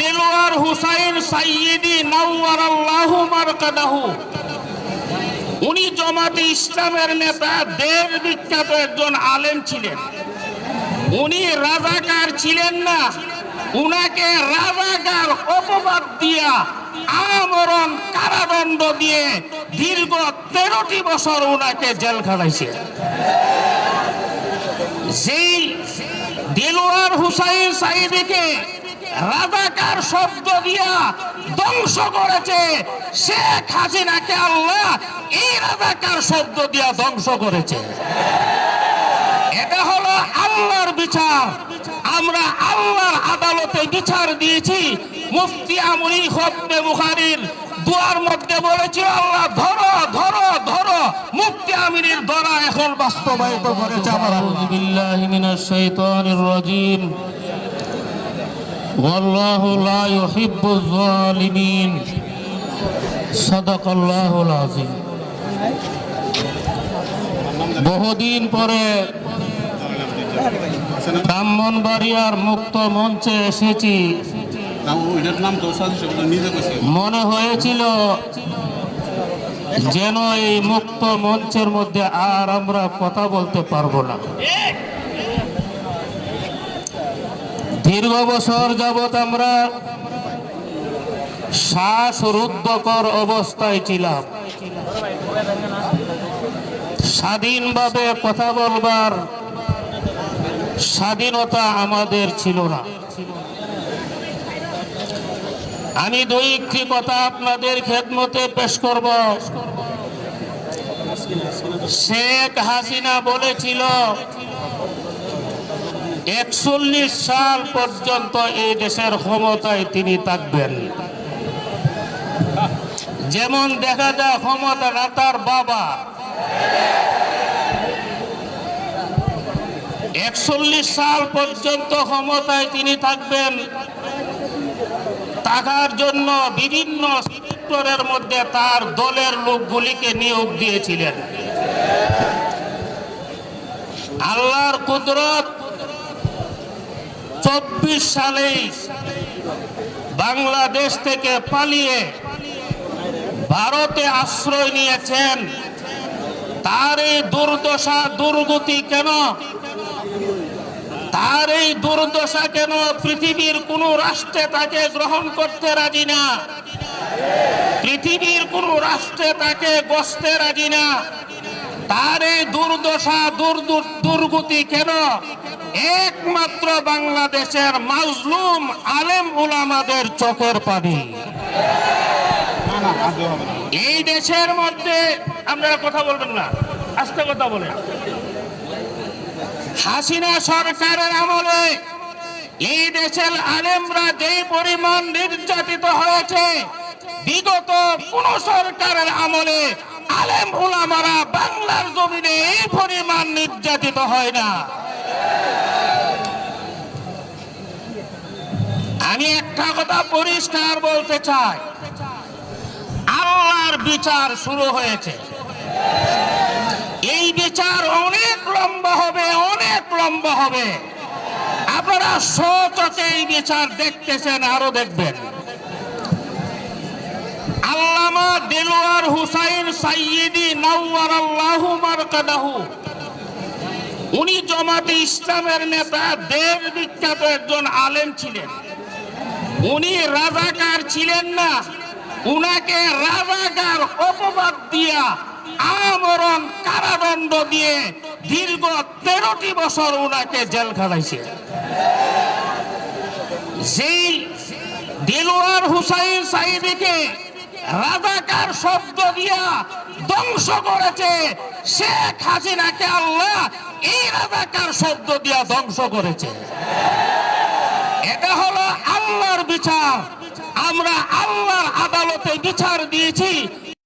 দেলোয়ার হুসাইন সাইয়্যিদি নাওয়ারাল্লাহু মারকাদাহু, উনি জামাতে ইসলামের নেতা, দেশ বিখ্যাত একজন আলেম ছিলেন। উনি রাজাকার ছিলেন না, উনাকে রাজাকার অপবাদ দিয়া আমরণ কারাদণ্ড দিয়ে দীর্ঘ 13টি বছর উনাকে জেল খাটাইছে। সেই দেলোয়ার হুসাইন সাইয়্যিদিকে রাজাকার শব্দ দিয়া ধ্বংস করেছে শেখ হাসিনাকে আল্লাহ এই রাজাকার শব্দ দিয়া ধ্বংস করেছে। এটা হলো আল্লাহর বিচার। আমরা আল্লাহর আদালতে বিচার দিয়েছি। মুফতি আমরি খতমে বুখারীর দুয়ার মধ্যে বলেছিল, আল্লাহ ধরো ধরো ধরো। মুফতি আমিরের ধরা এখন বাস্তবায়িত করেছে। আউযু বিল্লাহি মিনাশ শাইতানির রাজীম। ওয়াল্লাহু লা ইউহিব্বুয যালিমিন। সাদাকাল্লাহুল আযীম। বহুদিন পরে ব্রাহ্মণবাড়িয়ার মুক্ত মঞ্চে এসেছি। মনে হয়েছিল যেন এই মুক্ত মঞ্চের মধ্যে আর আমরা কথা বলতে পারবো না। দীর্ঘ বছর যাবৎ আমরা শ্বাসরুদ্ধকর অবস্থায় ছিলাম। স্বাধীনভাবে কথা বলবার স্বাধীনতা আমাদের ছিল না। আমি দুইটি কথা আপনাদের খেদমতে পেশ করব। শেখ হাসিনা বলেছিল 41 সাল পর্যন্ত এই দেশের ক্ষমতায় তিনি থাকবেন। যেমন দেখা যায় ক্ষমতা না তার বাবা। 41 সাল পর্যন্ত ক্ষমতায় তিনি থাকবেন। থাকার জন্য বিভিন্ন সেক্টরের মধ্যে তার দলের লোকগুলিকে নিয়োগ দিয়েছিলেন। আল্লাহর কুদরত 24 সালেই বাংলাদেশ থেকে পালিয়ে ভারতে আশ্রয় নিয়েছেন। তার এই দুর্দশা দুর্গতি কেন? তার এই দুর্দশা কেন? পৃথিবীর কোন রাষ্ট্রে তাকে গ্রহণ করতে রাজি না, পৃথিবীর কোন রাষ্ট্রে তাকে গস্তে রাজি না। তার এই দুর্দশা দুর্গতি কেন? একমাত্র বাংলাদেশের মাজলুম আলেম উলামাদের চোখের পানি। এই দেশের মধ্যে আপনারা কথা বলবেন না, আস্তে কথা বলেন। হাসিনা সরকারের আমলে এই দেশের আলেমরা যেই পরিমাণ নির্যাতিত হয়েছে, বিগত কোন সরকারের আমলে আলেম উলামারা বাংলার জমিনে এই পরিমাণ নির্যাতিত হয় না। আমি একটা কথা পরিষ্কার বলতে চাই, আল্লাহর বিচার শুরু হয়েছে। এই বিচার অনেক লম্বা হবে, অনেক লম্বা হবে। আপনারা সচকে এই বিচার দেখতেছেন, আরো দেখবেন। আল্লামা দেলোয়ার হুসাইন সাইয়্যিদি নাওয়ারাল্লাহু মারকাদাহু, উনি জামাতে ইসলামের নেতা, দেশ বিখ্যাত একজন আলেম ছিলেন। উনি রাজাকার ছিলেন না, উনাকে রাজাকার অপবাদ দিয়া আমরণ কারাদণ্ড দিয়ে দীর্ঘ 13টি বছর উনাকে জেল খাটাইছে। সেই দেলোয়ার হুসাইন সাইয়্যিদিকে রাজাকার শব্দ দিয়া ধ্বংস করেছে শেখ হাসিনাকে আল্লাহ এই রাজাকার শব্দ দিয়া ধ্বংস করেছে। এটা হলো আল্লাহর বিচার। আমরা আল্লাহর আদালতে বিচার দিয়েছি।